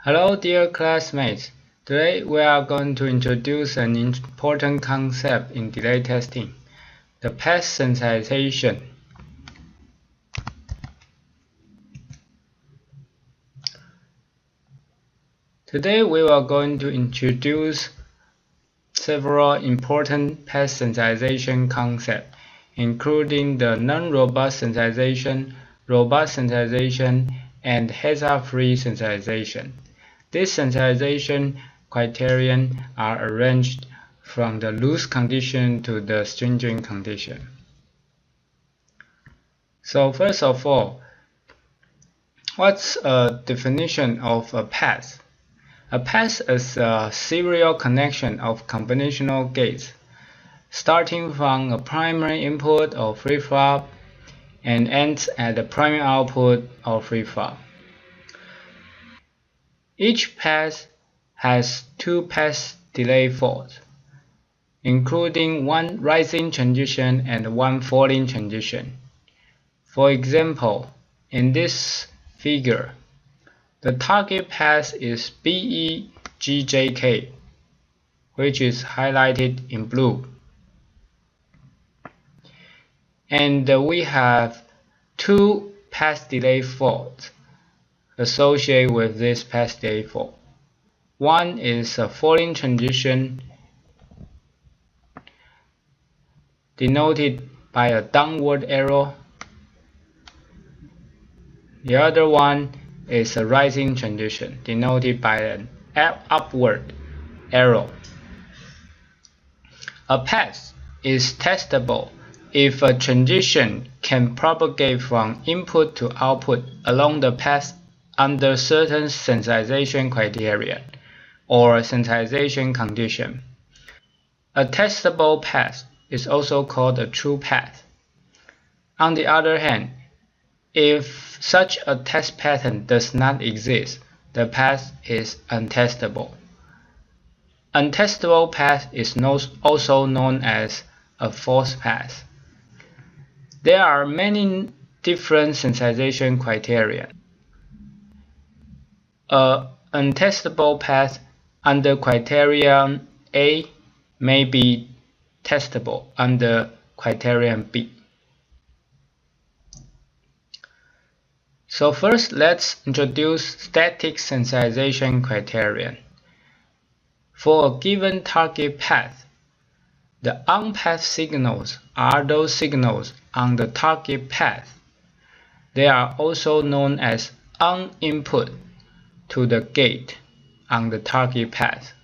Hello dear classmates, today we are going to introduce an important concept in delay testing, the path sensitization. Today we are going to introduce several important path sensitization concepts, including the non-robust sensitization, robust sensitization, and hazard-free sensitization. These sensitization criterion are arranged from the loose condition to the stringent condition. So first of all, what's a definition of a path? A path is a serial connection of combinational gates, starting from a primary input or flip-flop and ends at the primary output or flip-flop. Each path has two path delay faults, including one rising transition and one falling transition. For example, in this figure, the target path is BEGJK, which is highlighted in blue. And we have two path delay faults associated with this path delay fault. One is a falling transition denoted by a downward arrow. The other one is a rising transition denoted by an upward arrow. A path is testable if a transition can propagate from input to output along the path under certain sensitization criteria or sensitization condition. A testable path is also called a true path. On the other hand, if such a test pattern does not exist, the path is untestable. Untestable path is also known as a false path. There are many different sensitization criteria. An untestable path under criterion A may be testable under criterion B. So first, let's introduce static sensitization criterion. For a given target path, the on-path signals are those signals on the target path. They are also known as on-input to the gate on the target path.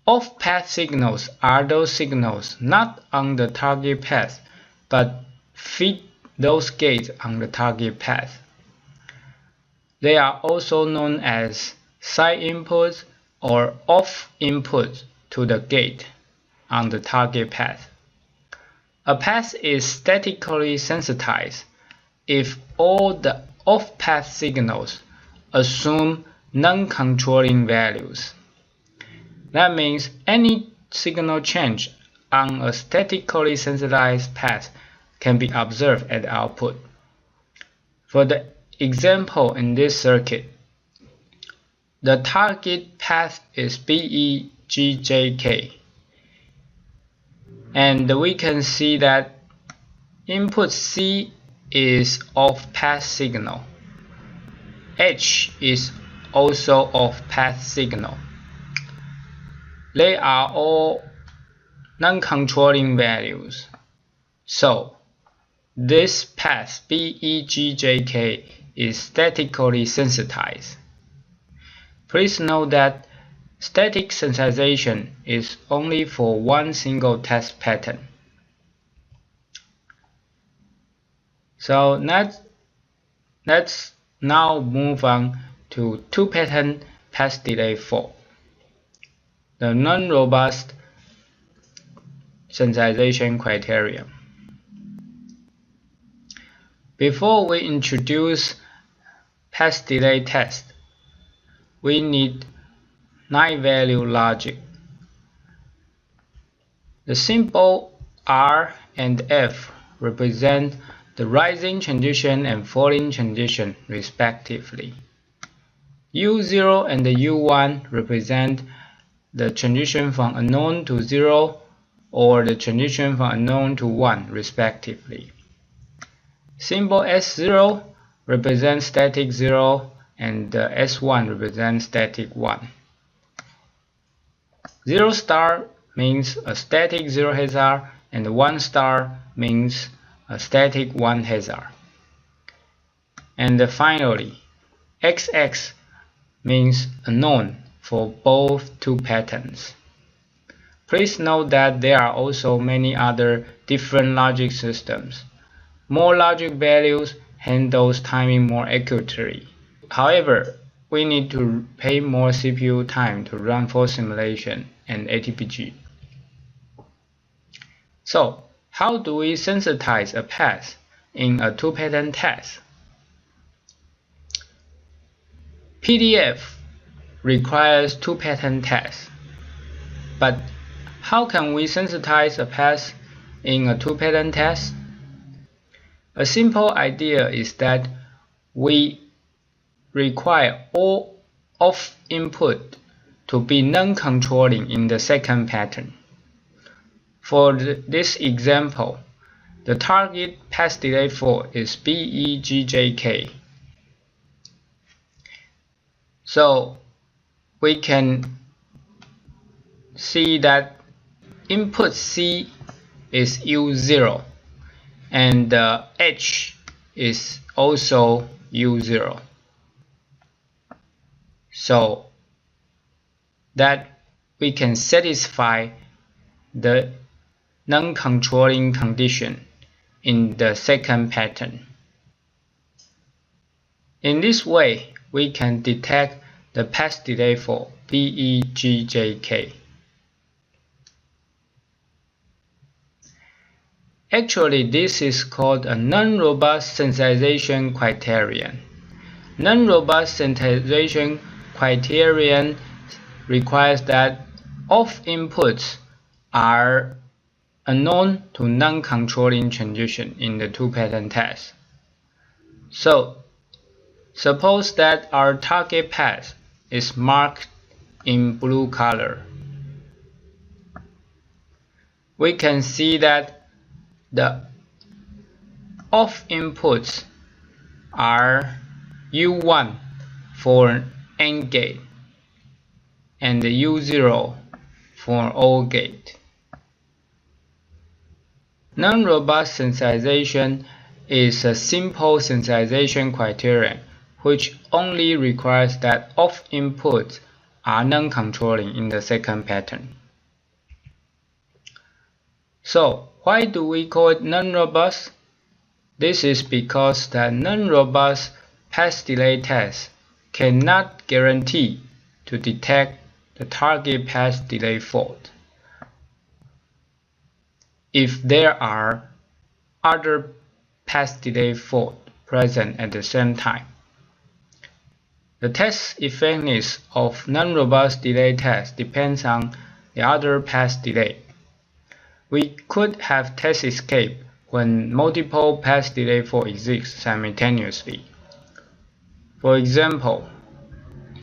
Off-path signals are those signals not on the target path but feed those gates on the target path. They are also known as side inputs or off inputs to the gate on the target path. A path is statically sensitized if all the off-path signals assume non-controlling values. That means any signal change on a statically sensitized path can be observed at output. For the example in this circuit, the target path is BEGJK, and we can see that input C is off-path signal. H is also off-path signal. They are all non-controlling values. So this path BEGJK is statically sensitized. Please note that static sensitization is only for one single test pattern. So let's now move on to two-pattern path delay fault, the non-robust sensitization criterion. Before we introduce path delay test, we need 9-value logic. The symbol R and F represent the rising transition and falling transition respectively. U0 and the U1 represent the transition from unknown to 0 or the transition from unknown to 1 respectively. Symbol S0 represents static 0 and the S1 represents static 1. 0 star means a static 0 hazard and 1 star means a static 1 hazard. And finally, XX means unknown for both two patterns. Please note that there are also many other different logic systems. More logic values handles timing more accurately. However, we need to pay more CPU time to run for simulation and ATPG. So, how do we sensitize a path in a two-pattern test? PDF requires two-pattern tests, but how can we sensitize a path in a two-pattern test? A simple idea is that we require all of input to be non-controlling in the second pattern. For this example, the target path delay fault is BEGJK. So we can see that input C is U0 and H is also U0. So that we can satisfy the non-controlling condition in the second pattern. In this way, we can detect the path delay for BEGJK. Actually, this is called a non-robust sensitization criterion. Non-robust sensitization criterion requires that all inputs are unknown to non-controlling transition in the two-pattern test. So, suppose that our target path is marked in blue color. We can see that the off inputs are U1 for AND gate and the U0 for OR gate. Non-robust sensitization is a simple sensitization criterion which only requires that off inputs are non-controlling in the second pattern. So, why do we call it non-robust? This is because the non-robust path delay test cannot guarantee to detect the target path delay fault if there are other path delay faults present at the same time. The test effectiveness of non-robust delay test depends on the other path delay. We could have test escape when multiple path delay faults exist simultaneously. For example,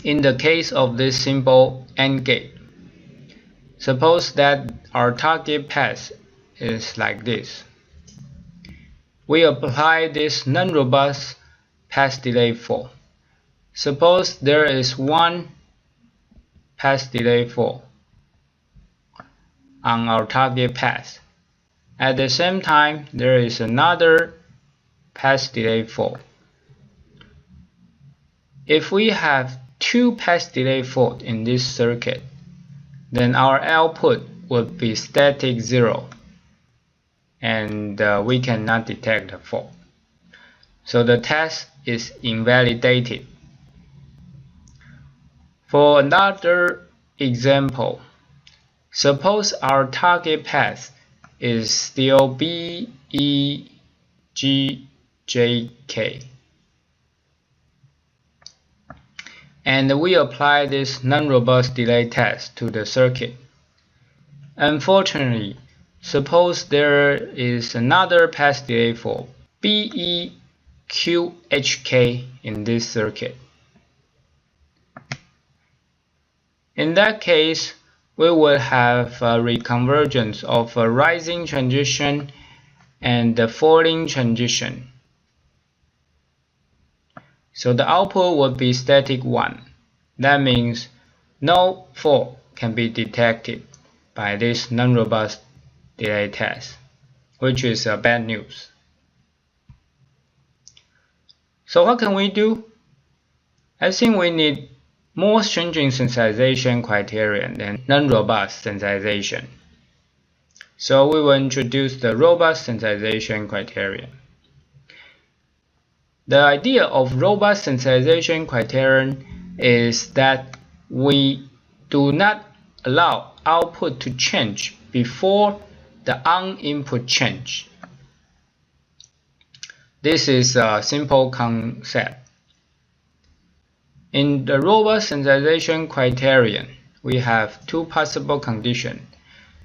in the case of this simple AND gate, suppose that our target path is like this. We apply this non-robust path delay fault. Suppose there is one path delay fault on our target path. At the same time, there is another path delay fault. If we have two path delay faults in this circuit, then our output would be static 0 and we cannot detect the fault. So the test is invalidated. For another example, suppose our target path is still BEGJK and we apply this non-robust delay test to the circuit. Unfortunately, suppose there is another path delay for BEQHK in this circuit. In that case, we will have a reconvergence of a rising transition and the falling transition. So the output would be static 1. That means no fault can be detected by this non-robust delay test, which is bad news. So what can we do? I think we need more stringent sensitization criterion than non-robust sensitization. So we will introduce the robust sensitization criterion. The idea of robust sensitization criterion is that we do not allow output to change before the on-input change. This is a simple concept. In the robust sensitization criterion, we have two possible conditions.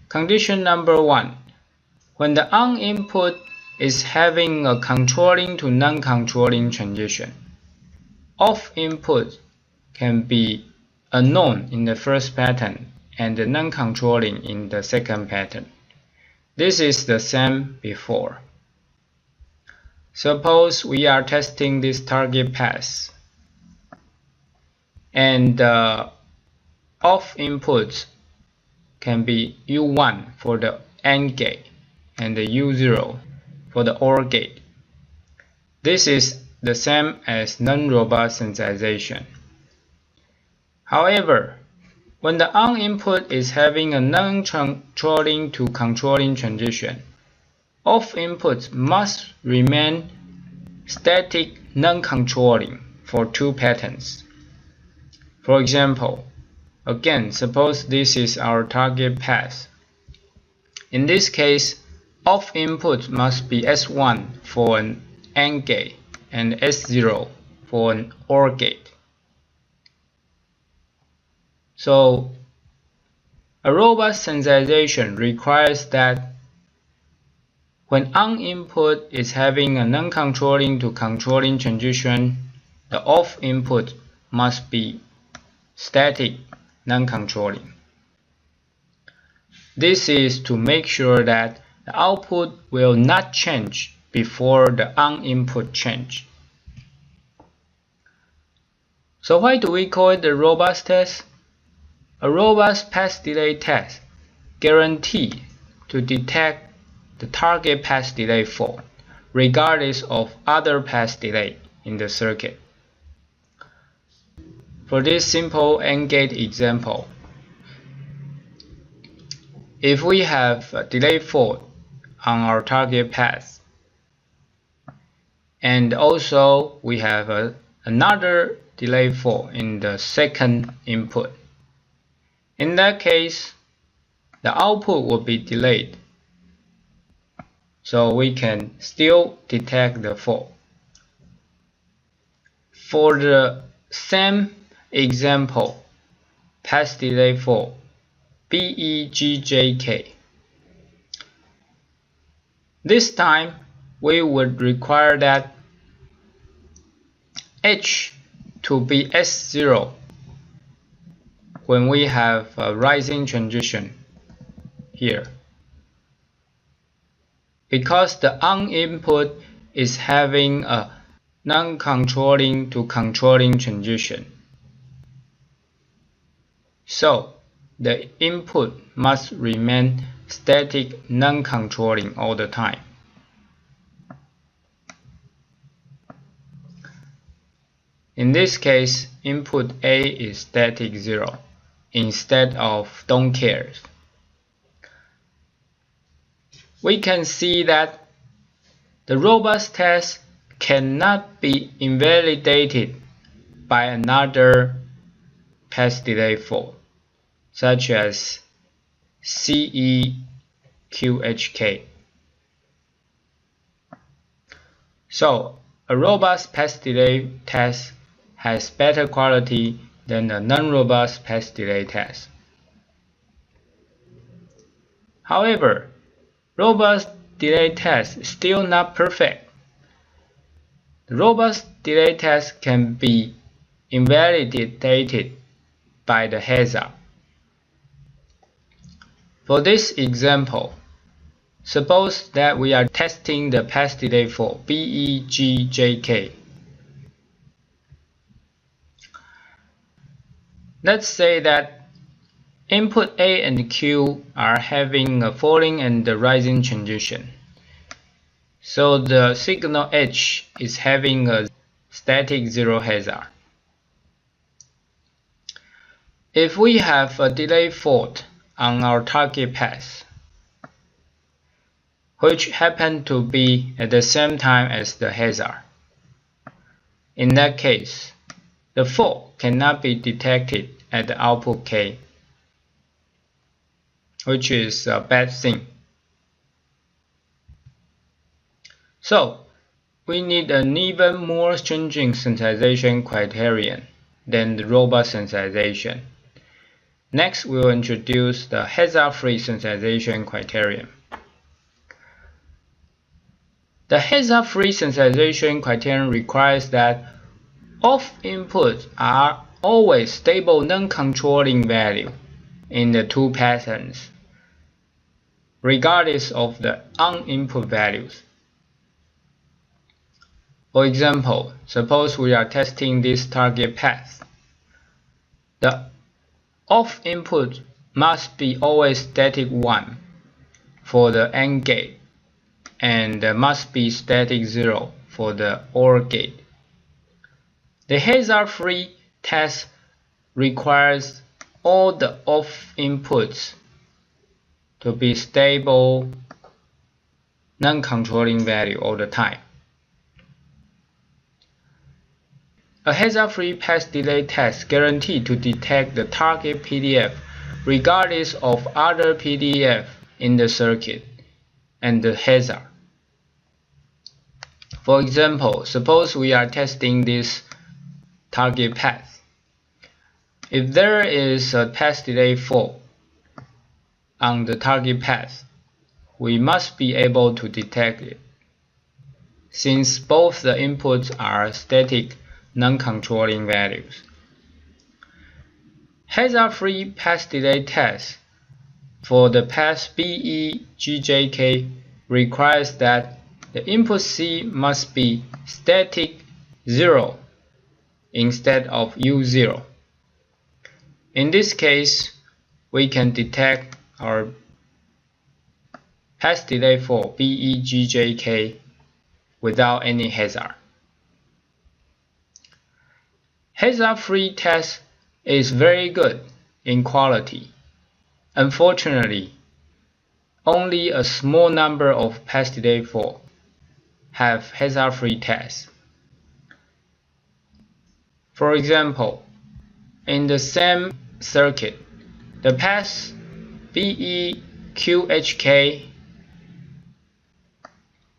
Condition number 1, when the on-input is having a controlling to non-controlling transition. Off-input can be unknown in the first pattern and non-controlling in the second pattern. This is the same before. Suppose we are testing this target path, and the off inputs can be U1 for the AND gate and the U0 for the OR gate. This is the same as non-robust sensitization. However, when the on input is having a non-controlling to controlling transition, off inputs must remain static non-controlling for two patterns. For example, again, suppose this is our target path. In this case, off input must be S1 for an AND gate and S0 for an OR gate. So, a robust sensitization requires that when on input is having a non-controlling to controlling transition, the off input must be static non-controlling. This is to make sure that the output will not change before the on input change. So why do we call it a robust test? A robust path delay test guarantees to detect the target path delay fault, regardless of other path delay in the circuit. For this simple AND gate example, if we have a delay fault on our target path, and also we have another delay fault in the second input, in that case, the output will be delayed, so we can still detect the fault. For the same example, path delay fault BEGJK. This time, we would require that H to be S0 when we have a rising transition here, because the on input is having a non-controlling to controlling transition. So the input must remain static non-controlling all the time. In this case, input A is static 0 instead of don't care. We can see that the robust test cannot be invalidated by another path delay fault, such as CEQHK. So, a robust path delay test has better quality than a non-robust path delay test. However, robust delay test is still not perfect. The robust delay test can be invalidated by the heads-up. For this example, suppose that we are testing the path delay for BEGJK. Let's say that input A and Q are having a falling and a rising transition. So the signal H is having a static zero hazard. If we have a delay fault on our target path, which happen to be at the same time as the hazard, in that case, the fault cannot be detected at the output K, which is a bad thing. So, we need an even more stringent sensitization criterion than the robust sensitization. Next, we will introduce the hazard-free sensitization criterion. The hazard-free sensitization criterion requires that off inputs are always stable non-controlling value in the two patterns, regardless of the on input values. For example, suppose we are testing this target path. The off input must be always static 1 for the AND gate, and must be static 0 for the OR gate. The hazard-free test requires all the off inputs to be stable non-controlling value all the time. A hazard-free path delay test guaranteed to detect the target PDF regardless of other PDF in the circuit and the hazard. For example, suppose we are testing this target path. If there is a path delay fault on the target path, we must be able to detect it, since both the inputs are static non-controlling values. Hazard-free path delay test for the path BEGJK requires that the input C must be static 0 instead of U0. In this case, we can detect our path delay for BEGJK without any hazard. Hazard-free test is very good in quality. Unfortunately, only a small number of path delay faults have hazard-free tests. For example, in the same circuit, the path BEQHK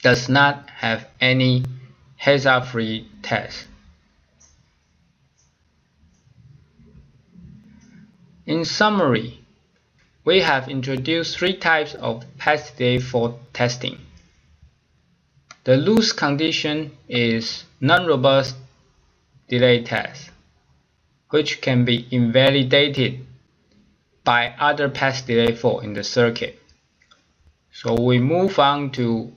does not have any hazard-free test. In summary, we have introduced three types of path delay fault testing. The loose condition is non-robust delay test, which can be invalidated by other path delay fault in the circuit. So we move on to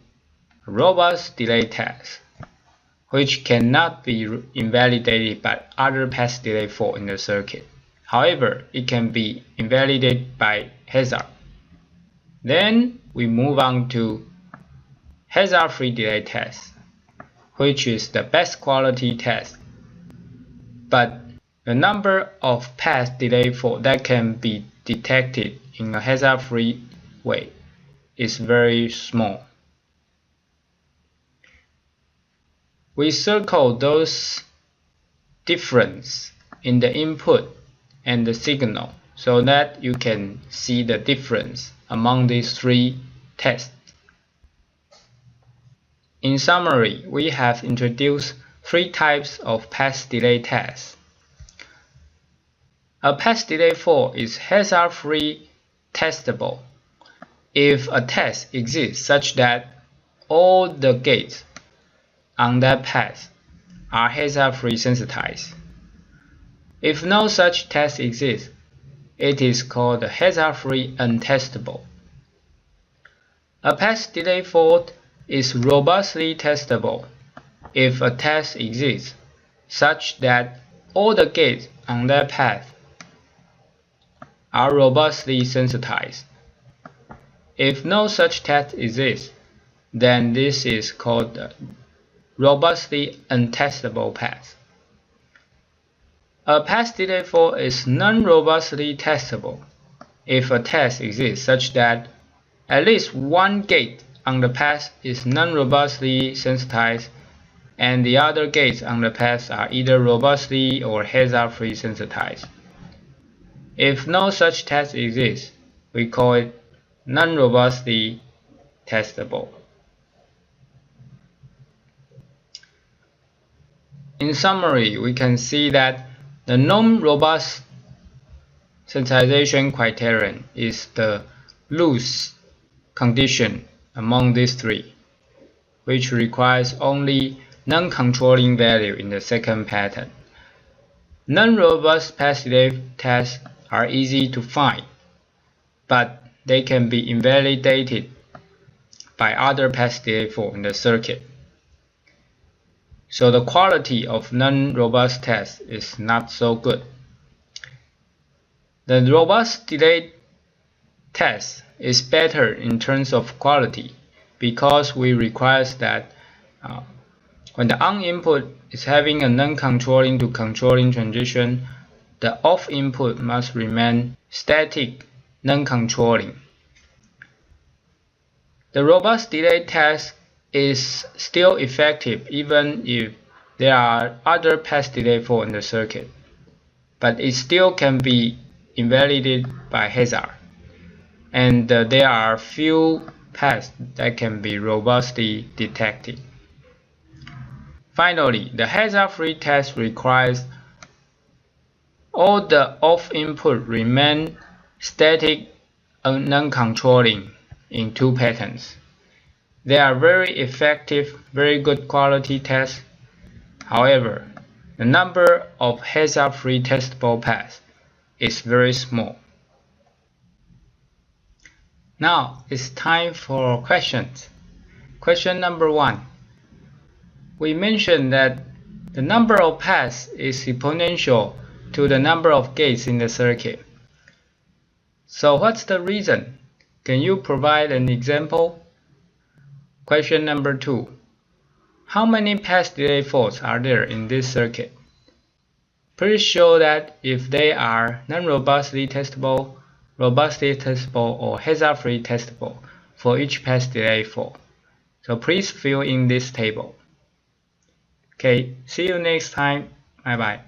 robust delay test, which cannot be invalidated by other path delay fault in the circuit. However, it can be invalidated by hazard. Then we move on to hazard-free delay test, which is the best quality test, but the number of path delay faults that can be detected in a hazard-free way is very small. We circle those differences in the input and the signal so that you can see the difference among these three tests. In summary, we have introduced three types of path delay tests. A path delay fault is hazard-free testable if a test exists such that all the gates on that path are hazard-free sensitized. If no such test exists, it is called hazard-free untestable. A path delay fault is robustly testable if a test exists such that all the gates on that path are robustly sensitized. If no such test exists, then this is called a robustly untestable path. A path delay fault is non-robustly testable if a test exists such that at least one gate on the path is non-robustly sensitized and the other gates on the path are either robustly or hazard-free sensitized. If no such test exists, we call it non-robustly testable. In summary, we can see that the non-robust sensitization criterion is the loose condition among these three, which requires only non-controlling value in the second pattern. Non-robust path delay tests are easy to find, but they can be invalidated by other path delay faults in the circuit. So the quality of non-robust tests is not so good. The robust delay test is better in terms of quality because we require that when the on input is having a non-controlling to controlling transition, the off input must remain static, non-controlling. The robust delay test is still effective even if there are other path delay faults in the circuit, but it still can be invalidated by hazard, and there are few paths that can be robustly detected. Finally, the hazard-free test requires all the off input remain static and non-controlling in two patterns. They are very effective, very good quality tests. However, the number of hazard-free testable paths is very small. Now it's time for questions. Question number 1. We mentioned that the number of paths is exponential to the number of gates in the circuit. So what's the reason? Can you provide an example? Question number 2. How many path delay faults are there in this circuit? Please show that if they are non-robustly testable, robustly testable, or hazard-free testable for each path delay fault. So please fill in this table. Okay, see you next time. Bye bye.